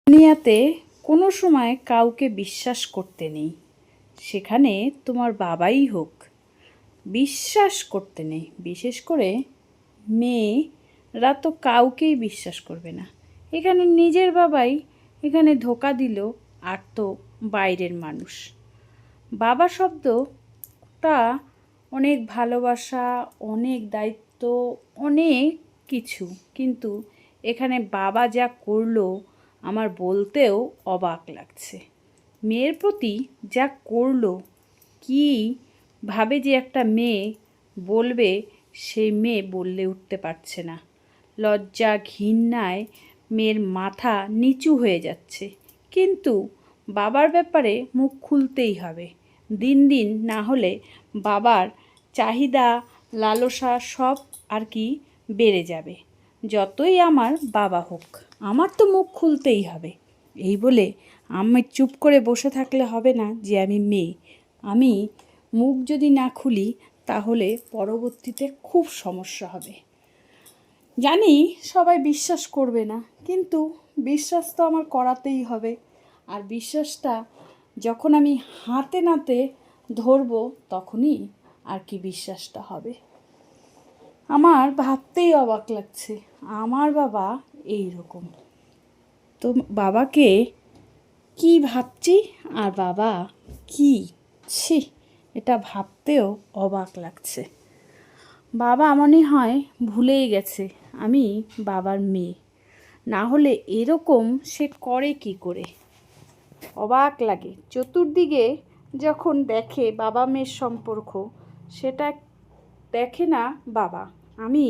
দুনিয়াতে কোনো সময় কাউকে বিশ্বাস করতে নেই, সেখানে তোমার বাবাই হোক। বিশ্বাস করতে নেই, বিশেষ করে মেয়েরা তো কাউকেই বিশ্বাস করবে না। এখানে নিজের বাবাই এখানে ধোঁকা দিল, আর তো বাইরের মানুষ। বাবা শব্দটা অনেক ভালোবাসা, অনেক দায়িত্ব, অনেক কিছু, কিন্তু এখানে বাবা যা করলো আমার বলতেও অবাক লাগছে। মেয়ের প্রতি যা করলো, কী ভাবে যে একটা মেয়ে বলবে, সেই মেয়ে বললে উঠতে পারছে না। লজ্জা ঘৃণায় মেয়ের মাথা নিচু হয়ে যাচ্ছে, কিন্তু বাবার ব্যাপারে মুখ খুলতেই হবে। দিন দিন না হলে বাবার চাহিদা লালসা সব আর কি বেড়ে যাবে। যতই আমার বাবা হোক, আমার তো মুখ খুলতেই হবে। এই বলে আমি চুপ করে বসে থাকলে হবে না যে আমি মেয়ে। আমি মুখ যদি না খুলি তাহলে পরবর্তীতে খুব সমস্যা হবে। জানি সবাই বিশ্বাস করবে না, কিন্তু বিশ্বাস তো আমার করাতেই হবে। আর বিশ্বাসটা যখন আমি হাতে নাতে ধরবো, তখনই আর কি বিশ্বাসটা হবে। আমার ভাবতেই অবাক লাগছে, আমার বাবা এই রকম। তো বাবাকে কি ভাবছি, আর বাবা কি, ছি, এটা ভাবতেও অবাক লাগছে। বাবা মনে হয় ভুলেই গেছে আমি বাবার মেয়ে, না হলে এরকম সে করে কি করে। অবাক লাগে চতুর্দিকে যখন দেখে বাবা মেয়ের সম্পর্ক, সেটা দেখে না বাবা। আমি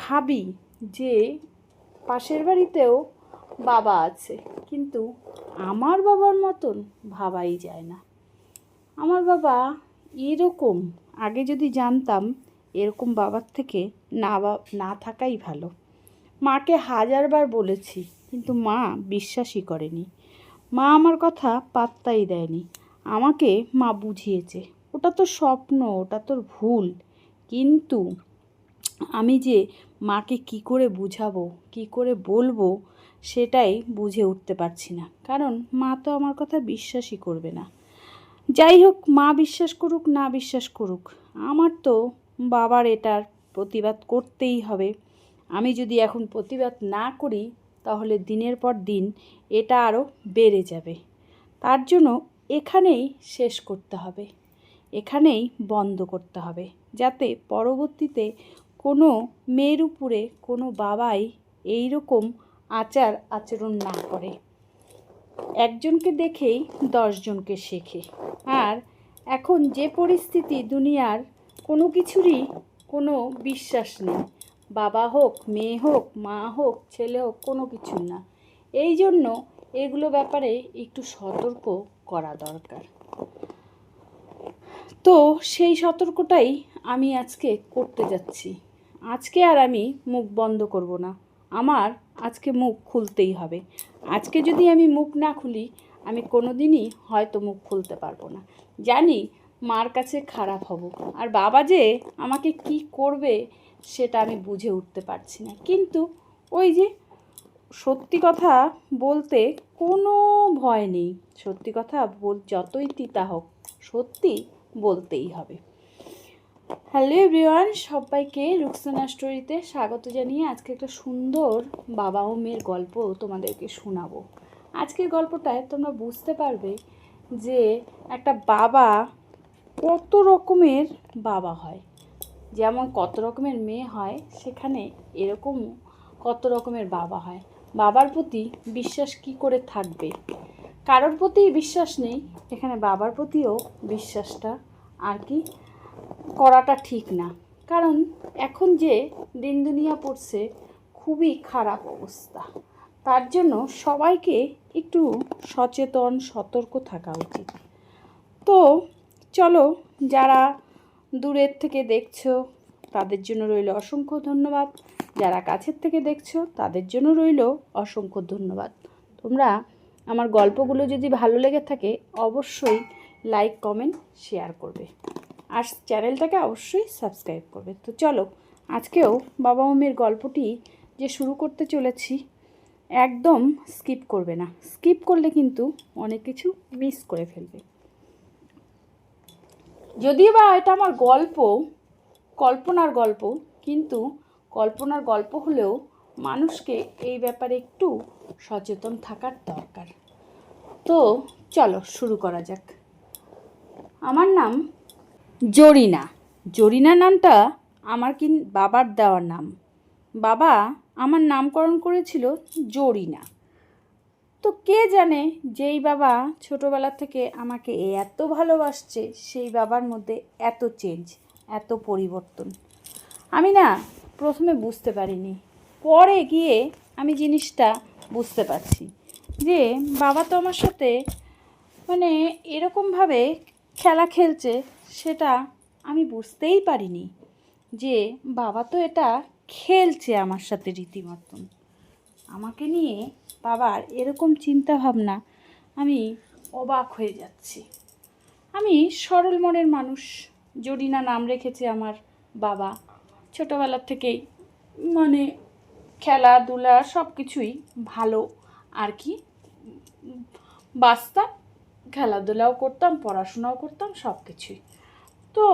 ভাবি যে পাশের বাড়িতেও বাবা আছে, কিন্তু আমার বাবার মতন ভাবাই যায় না। আমার বাবা এরকম, আগে যদি জানতাম এরকম বাবার থেকে না থাকাই ভালো। মাকে হাজারবার বলেছি, কিন্তু মা বিশ্বাসই করেনি। মা আমার কথা পাত্তাই দেয়নি। আমাকে মা বুঝিয়েছে ওটা তো স্বপ্ন, ওটা তোর ভুল, কিন্তু আমি যে মাকে কি করে বুঝাবো, কি করে বলবো, সেটাই বুঝে উঠতে পারছি না। কারণ মা তো আমার কথা বিশ্বাসই করবে না। যাই হোক, মা বিশ্বাস করুক না বিশ্বাস করুক, আমার তো বাবার এটার প্রতিবাদ করতেই হবে। আমি যদি এখন প্রতিবাদ না করি, তাহলে দিনের পর দিন এটা আরও বেড়ে যাবে। তার জন্য এখানেই শেষ করতে হবে, এখানেই বন্ধ করতে হবে, যাতে পরবর্তীতে কোনো মেয়ের উপরে কোনো বাবাই এই রকম আচরণ না করে। একজনকে দেখেই 10 জনকে শেখে। আর এখন যে পরিস্থিতি দুনিয়ার, কোনো কিছুরই কোনো বিশ্বাস নেই। বাবা হোক, মেয়ে হোক, মা হোক, ছেলে হোক, কোনো কিছু না। এই জন্য এগুলো ব্যাপারে একটু সতর্ক করা দরকার। তো সেই সতর্কটাই আমি আজকে করতে যাচ্ছি। আজকে আর আমি মুখ বন্ধ করব না, আমার আজকে মুখ খুলতেই হবে। আজকে যদি আমি মুখ না খুলি, আমি কোনো দিনই হয়তো মুখ খুলতে পারবো না। জানি মার কাছে খারাপ হব, আর বাবা যে আমাকে কি করবে সেটা আমি বুঝে উঠতে পারছি না। কিন্তু ওই যে সত্যি কথা বলতে কোনো ভয় নেই। সত্যি কথা যতই তিতা হোক, সত্যি বলতেই হবে। হ্যালো এভরিওয়ান, সবাইকে রুকসানা স্টোরিতে স্বাগত জানিয়ে আজকে একটা সুন্দর বাবা ও মেয়ের গল্প তোমাদেরকে শোনাবো। আজকের গল্পটায় তোমরা বুঝতে পারবে যে একটা বাবা কত রকমের বাবা হয়। যেমন কত রকমের মেয়ে হয়, সেখানে এরকম কত রকমের বাবা হয়। বাবার প্রতি বিশ্বাস কি করে থাকবে? কারোর প্রতি বিশ্বাস নেই, এখানে বাবার প্রতিও বিশ্বাসটা আর কি করাটা ঠিক না। কারণ এখন যে দিন দুনিয়া পড়ছে, খুবই খারাপ অবস্থা। তার জন্য সবাইকে একটু সচেতন সতর্ক থাকা উচিত। তো চলো, যারা দূরের থেকে দেখছো তাদের জন্য রইল অসংখ্য ধন্যবাদ, যারা কাছের থেকে দেখছো তাদের জন্য রইল অসংখ্য ধন্যবাদ। তোমরা আমার গল্পগুলো যদি ভালো লেগে থাকে, অবশ্যই লাইক কমেন্ট শেয়ার করবে, আর চ্যানেলটাকে অবশ্যই সাবস্ক্রাইব করবে। তো চলো, আজকেও বাবা মামির গল্পটি যে শুরু করতে চলেছি, একদম স্কিপ করবে না, স্কিপ করলে কিন্তু অনেক কিছু মিস করে ফেলবে। যদিও বা এটা আমার গল্প, কল্পনার গল্প, কিন্তু কল্পনার গল্প হলেও মানুষকে এই ব্যাপারে একটু সচেতন থাকার দরকার। তো চলো শুরু করা যাক। আমার নাম জরিনা। জরিনা নামটা আমার বাবার দেওয়ার নাম। বাবা আমার নামকরণ করেছিল জরিনা। তো কে জানে যেই বাবা ছোটোবেলা থেকে আমাকে এত ভালোবাসছে, সেই বাবার মধ্যে এত চেঞ্জ, এত পরিবর্তন। আমি না প্রথমে বুঝতে পারিনি, পরে গিয়ে আমি জিনিসটা বুঝতে পারছি যে বাবা তো আমার সাথে মানে এরকমভাবে খেলা খেলছে, সেটা আমি বুঝতেই পারিনি যে বাবা তো এটা খেলছে আমার সাথে রীতিমতন। আমাকে নিয়ে বাবার এরকম চিন্তা ভাবনা, আমি অবাক হয়ে যাচ্ছি। আমি সরল মনের মানুষ, জরিনা নাম রেখেছে আমার বাবা। ছোটোবেলার থেকেই মানে খেলাধুলা সব কিছুই ভালো আর কি বাঁচতাম, খেলাধুলাও করতাম, পড়াশোনাও করতাম, সব কিছুই। তো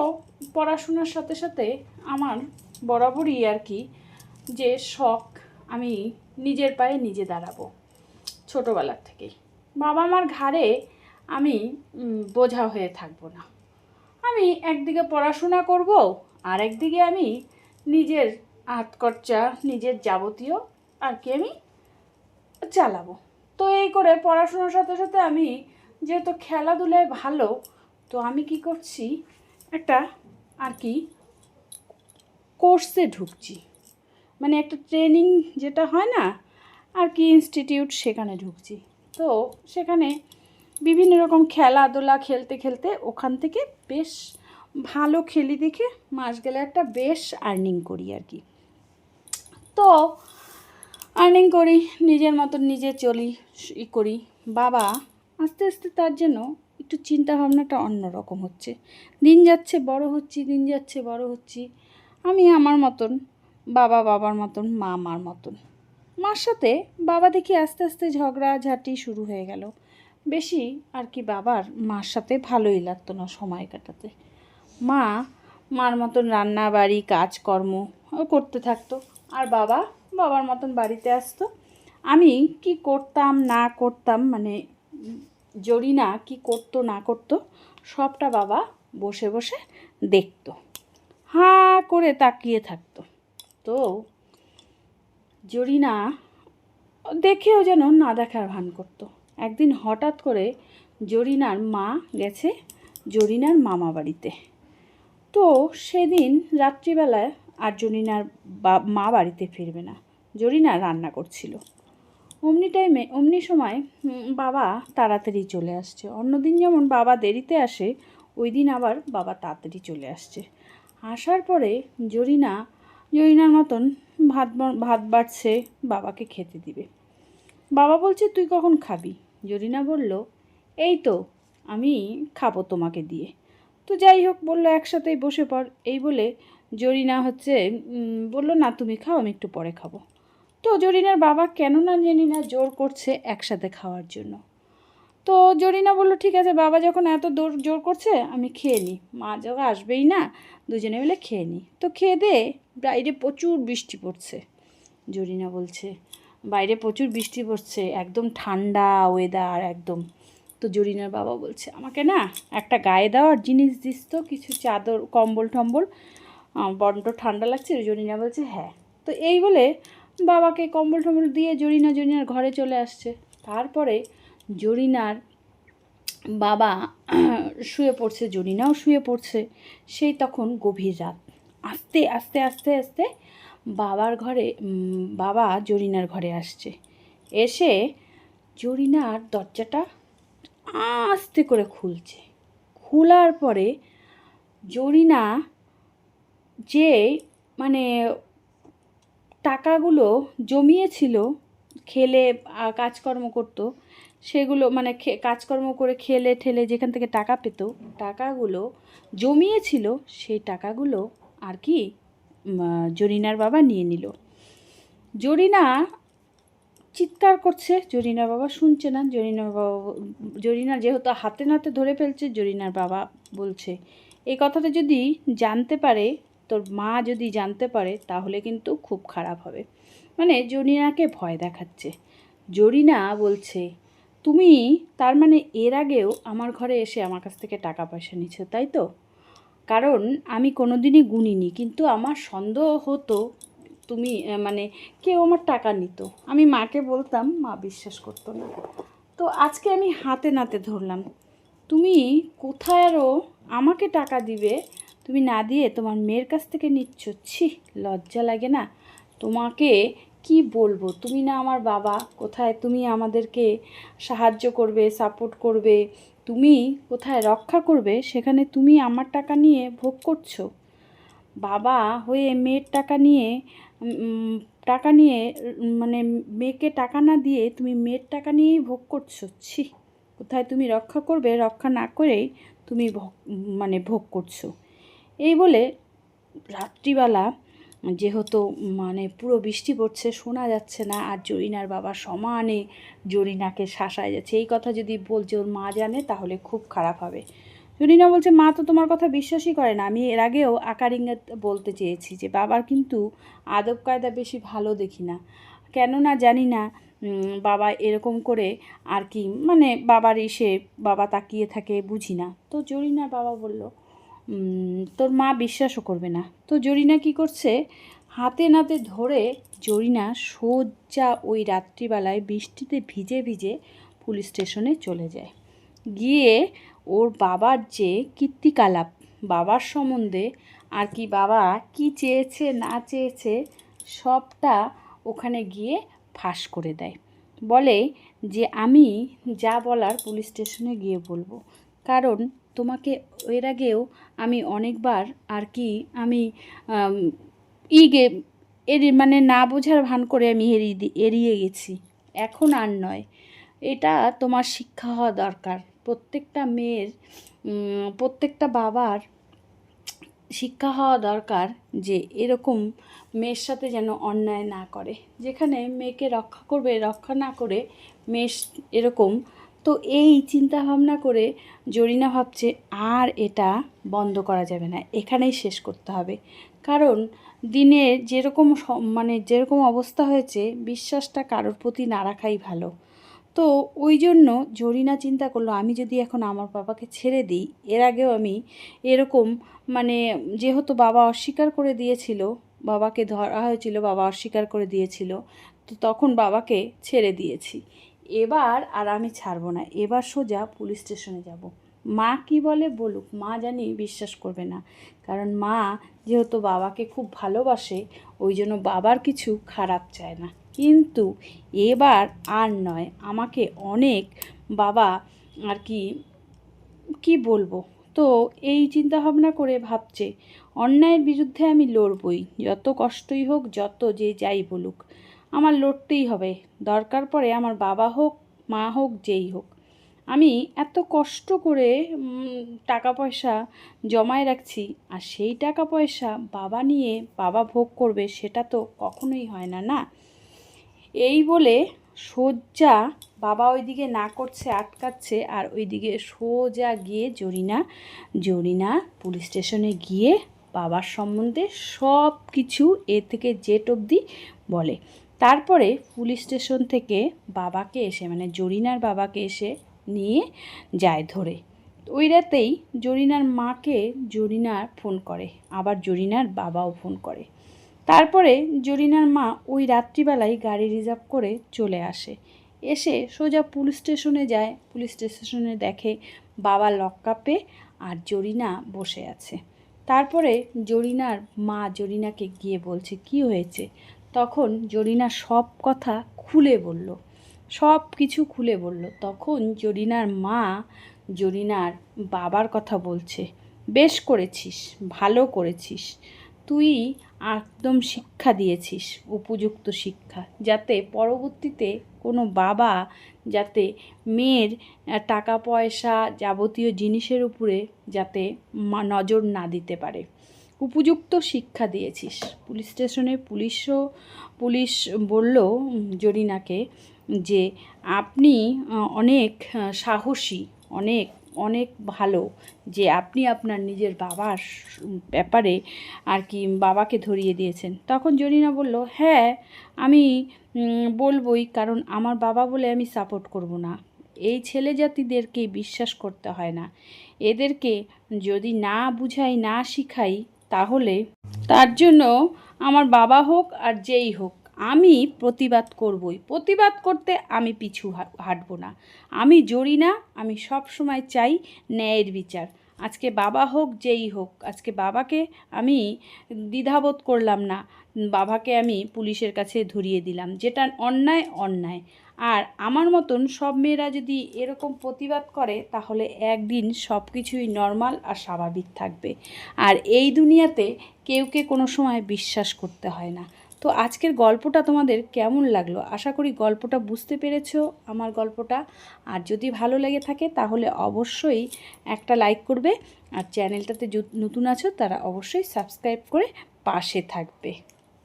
পড়াশোনার সাথে সাথে আমার বরাবরই আর কি যে শখ, আমি নিজের পায়ে নিজে দাঁড়াবো ছোটোবেলার থেকেই। বাবা মার ঘাড়ে আমি বোঝা হয়ে থাকবো না। আমি একদিকে পড়াশোনা করব, আর একদিকে আমি নিজের হাত খরচা, নিজের যাবতীয় আর কি আমি চালাবো। তো এই করে পড়াশোনার সাথে সাথে আমি যেহেতু খেলাধুলায় ভালো, তো আমি কি করছি, একটা আর কি কোর্সে ঢুকছি, মানে একটা ট্রেনিং যেটা হয় না আর কি ইনস্টিটিউট, সেখানে ঢুকছি। তো সেখানে বিভিন্ন রকম খেলাধুলা খেলতে খেলতে ওখান থেকে বেশ ভালো খেলি দেখে মাস গেলে একটা বেশ আর্নিং করি আর কি। তো আর্নিং করি, নিজের মতন নিজে চলি করি। বাবা আস্তে আস্তে তার জন্য একটু চিন্তা ভাবনাটা অন্যরকম হচ্ছে। দিন যাচ্ছে বড় হচ্ছি, দিন যাচ্ছে বড় হচ্ছি। আমি আমার মতন, বাবা বাবার মতন, মা মার মতন। মার সাথে বাবা দেখি আস্তে আস্তে ঝগড়াঝাটি শুরু হয়ে গেল। বেশি আর কি বাবার মার সাথে ভালোই লাগতো না সময় কাটাতে। মা মার মতন রান্না বাড়ি কাজকর্ম করতে থাকতো, আর বাবা বাবার মতন বাড়িতে আসতো। আমি কি করতাম না করতাম, মানে জরিনা কি করতো না করতো, সবটা বাবা বসে বসে দেখতো, হাঁ করে তাকিয়ে থাকতো। তো জরিনা দেখেও যেন না দেখার ভান করতো। একদিন হঠাৎ করে জরিনার মা গেছে জরিনার মামা বাড়িতে। তো সেদিন রাত্রিবেলায় আর জরিনার মা বাড়িতে ফিরবে না, জরিনা রান্না করছিল। অমনি সময় বাবা তাড়াতাড়ি চলে আসছে। অন্যদিন যেমন বাবা দেরিতে আসে, ওই দিন আবার বাবা তাড়াতাড়ি চলে আসছে। আসার পরে জরিনার মতন ভাত বাড়ছে, বাবাকে খেতে দিবে। বাবা বলছে তুই কখন খাবি? জরিনা বলল এই তো আমি খাবো তোমাকে দিয়ে। তো যাই হোক, বললো একসাথেই বসে পড়। এই বলে জরিনা বললো না তুমি খাও, আমি একটু পরে খাবো। তো জরিনার বাবা কেন না জানি না জোর করছে একসাথে খাওয়ার জন্য। তো জরিনা বললো ঠিক আছে, বাবা যখন এত জোর করছে আমি খেয়ে নিই, মা যখন আসবেই না, দুজনে মিলে খেয়ে নিই। তো খেয়ে দে, বাইরে প্রচুর বৃষ্টি পড়ছে। জরিনা বলছে বাইরে প্রচুর বৃষ্টি পড়ছে, একদম ঠান্ডা ওয়েদার একদম। তো জরিনার বাবা বলছে আমাকে না একটা গায়ে দেওয়ার জিনিস দিস তো, কিছু চাদর কম্বল টম্বল, বড্ড ঠান্ডা লাগছে। জরিনা বলছে হ্যাঁ। তো এই বলে বাবাকে কম্বল টম্বল দিয়ে জরিনার ঘরে চলে আসছে। তারপরে জরিনার বাবা শুয়ে পড়ছে, জরিনাও শুয়ে পড়ছে। সেই তখন গভীর রাত। আস্তে আস্তে আস্তে আস্তে বাবা জরিনার ঘরে আসছে। এসে জরিনার দরজাটা আস্তে করে খুলছে। খোলার পরে জরিনা যে মানে টাকাগুলো জমিয়েছিল, খেলে কাজকর্ম করতো, সেগুলো মানে কাজকর্ম করে খেলে ঠেলে যেখান থেকে টাকা পেত, টাকাগুলো জমিয়েছিল, সেই টাকাগুলো আর কি জরিনার বাবা নিয়ে নিল। জরিনা চিৎকার করছে। জরিনার বাবা শুনছে না। জরিনা যেহেতু হাতে নাতে ধরে ফেলছে, জরিনার বাবা বলছে, এই কথাটা যদি জানতে পারে, তোর মা যদি জানতে পারে, তাহলে কিন্তু খুব খারাপ হবে। মানে জরিনাকে ভয় দেখাচ্ছে। জরিনা বলছে, তুমি তার মানে এর আগেও আমার ঘরে এসে আমার কাছ থেকে টাকা পয়সা নিচ্ছ, তাই তো? কারণ আমি কোনো দিনই গুনিনি, কিন্তু আমার সন্দেহ হতো তুমি মানে কেউ আমার টাকা নিত। আমি মাকে বলতাম, মা বিশ্বাস করতো না। তো আজকে আমি হাতে নাতে ধরলাম। তুমি কোথায় আরও আমাকে টাকা দিবে, তুমি না দিয়ে তোমার মেয়ের কাছ থেকে নিচ্ছ। ছি, লজ্জা লাগে না? তোমাকে কি বলবো, তুমি না আমার বাবা, কোথায় তুমি আমাদেরকে সাহায্য করবে, সাপোর্ট করবে, তুমি কোথায় রক্ষা করবে, সেখানে তুমি আমার টাকা নিয়ে ভোগ করছো। বাবা হয়ে মেয়ের টাকা নিয়ে টাকা নিয়ে মানে মেয়েকে টাকা না দিয়ে তুমি মেয়ের টাকা নিয়েই ভোগ করছো। ছি, কোথায় তুমি রক্ষা করবে, রক্ষা না করেই তুমি মানে ভোগ করছো। এই বলে রাত্রিবেলা যেহেতু মানে পুরো বৃষ্টি পড়ছে, শোনা যাচ্ছে না, আর জরিনার বাবা সমানে জরিনাকে শাসায় যাচ্ছে। এই কথা যদি বলছে ওর মা জানে, তাহলে খুব খারাপ হবে। জরিনা বলছে, মা তো তোমার কথা বিশ্বাসই করে না। আমি এর আগেও আকার ইঙ্গিত বলতে চেয়েছি যে বাবার কিন্তু আদব কায়দা বেশি ভালো দেখি না, কেন না জানি না। বাবা এরকম করে আর কি, মানে বাবার এসে বাবা তাকিয়ে থাকে, বুঝি না। তো জরিনার বাবা বলল, তোর মা বিশ্বাসও করবে না। তো জরিনা কি করছে, হাতে নাতে ধরে জরিনা সোজা ওই রাত্রিবেলায় বৃষ্টিতে ভিজে ভিজে পুলিশ স্টেশনে চলে যায়। গিয়ে ওর বাবার যে কীর্তিকলাপ, বাবার সম্বন্ধে আর কি, বাবা কি চেয়েছে না চেয়েছে, সবটা ওখানে গিয়ে ফাঁস করে দেয়। বলে যে আমি যা বলার পুলিশ স্টেশনে গিয়ে বলবো, কারণ তোমাকে এর আগেও আমি অনেকবার আর কি আমি এর মানে না বোঝার ভান করে আমি এড়িয়ে গেছি, এখন আর নয়। এটা তোমার শিক্ষা হওয়া দরকার। প্রত্যেকটা মেয়ের প্রত্যেকটা বাবার শিক্ষা হওয়া দরকার যে এরকম মেয়ের সাথে যেন অন্যায় না করে, যেখানে মেয়েকে রক্ষা করবে, রক্ষা না করে মেয়ে এরকম। তো এই চিন্তা ভাবনা করে জরিনা ভাবছে, আর এটা বন্ধ করা যাবে না, এখানেই শেষ করতে হবে। কারণ দিনের যেরকম মানে যেরকম অবস্থা হয়েছে, বিশ্বাসটা কারোর প্রতি না রাখাই ভালো। তো ওই জন্য জরিনা চিন্তা করলো, আমি যদি এখন আমার বাবাকে ছেড়ে দিই, এর আগেও আমি এরকম মানে যেহেতু বাবা অস্বীকার করে দিয়েছিল, বাবাকে ধরা হয়েছিল, বাবা অস্বীকার করে দিয়েছিল, তো তখন বাবাকে ছেড়ে দিয়েছি। এবার আর আমি ছাড়বো না, এবার সোজা পুলিশ স্টেশনে যাব। মা কি বলে বলুক, মা জানি বিশ্বাস করবে না, কারণ মা যেহেতু বাবাকে খুব ভালোবাসে, ওই জন্য বাবার কিছু খারাপ চায় না। কিন্তু এবার আর নয়, আমাকে অনেক বাবা আর কি কি বলবো। তো এই চিন্তা ভাবনা করে ভাবছে, অন্যায়ের বিরুদ্ধে আমি লড়বই, যত কষ্টই হোক, যত যে যাই বলুক, আমার লড়তেই হবে। দরকার পড়ে আমার বাবা হোক, মা হোক, যেই হোক। আমি এত কষ্ট করে টাকা পয়সা জমায় রাখছি, আর সেই টাকা পয়সা বাবা নিয়ে বাবা ভোগ করবে, সেটা তো কখনোই হয় না, না? এই বলে সোজা বাবা ওইদিকে না করছে, আটকাচ্ছে, আর ওইদিকে সোজা গিয়ে জরিনা পুলিশ স্টেশনে গিয়ে বাবার সম্বন্ধে সব কিছু এ থেকে জেড অবধি বলে। তারপরে পুলিশ স্টেশন থেকে বাবাকে এসে, মানে জরিনার বাবাকে এসে নিয়ে যায় ধরে। ওই রাতেই জরিনার মাকে জরিনার ফোন করে, আবার জরিনার বাবাও ফোন করে। তারপরে জরিনার মা ওই রাত্রিবেলায় গাড়ি রিজার্ভ করে চলে আসে, এসে সোজা পুলিশ স্টেশনে যায়। পুলিশ স্টেশনে দেখে বাবা লকআপে আর জরিনা বসে আছে। তারপরে জরিনার মা জরিনাকে গিয়ে বলছে কি হয়েছে। তখন জরিনা সব কথা খুলে বলল, সব কিছু খুলে বলল। তখন জরিনার মা জরিনার বাবার কথা বলছে, বেশ করেছিস, ভালো করেছিস, তুই একদম শিক্ষা দিয়েছিস, উপযুক্ত শিক্ষা, যাতে পরবর্তীতে কোনো বাবা যাতে মেয়ের টাকা পয়সা যাবতীয় জিনিসের উপরে যাতে নজর না দিতে পারে। উপযুক্ত শিক্ষা দিয়েছিস। পুলিশ স্টেশনে পুলিশ বলল জরিনাকে যে আপনি অনেক সাহসী, অনেক অনেক ভালো যে আপনি আপনার নিজের বাবার ব্যাপারে আর কি বাবাকে ধরিয়ে দিয়েছেন। তখন জরিনা বলল, হ্যাঁ আমি বলবই, কারণ আমার বাবা বলে আমি সাপোর্ট করব না। এই ছেলে জাতিদেরকে বিশ্বাস করতে হয় না, এদেরকে যদি না বুঝাই না শিখাই তাহলে তার জন্য আমার বাবা হোক আর যেই হোক আমি প্রতিবাদ করবই। প্রতিবাদ করতে আমি পিছু হাঁটবো না। আমি জরিনা, আমি সব সময় চাই ন্যায়ের বিচার। আজকে বাবা হোক যেই হোক, আজকে বাবাকে আমি দ্বিধাবোধ করলাম না, বাবাকে আমি পুলিশের কাছে ধরিয়ে দিলাম, যেটা অন্যায় অন্যায়। আর আমার মতন সব মেয়েরা যদি এরকম প্রতিবাদ করে তাহলে একদিন সব কিছুই নর্মাল আর স্বাভাবিক থাকবে। আর এই দুনিয়াতে কেউকে কোনো সময় বিশ্বাস করতে হয় না। তো আজকের গল্পটা তোমাদের কেমন লাগলো? আশা করি গল্পটা বুঝতে পেরেছো আমার গল্পটা। আর যদি ভালো লেগে থাকে তাহলে অবশ্যই একটা লাইক করবে, আর চ্যানেলটাতে নতুন আছো তারা অবশ্যই সাবস্ক্রাইব করে পাশে থাকবে।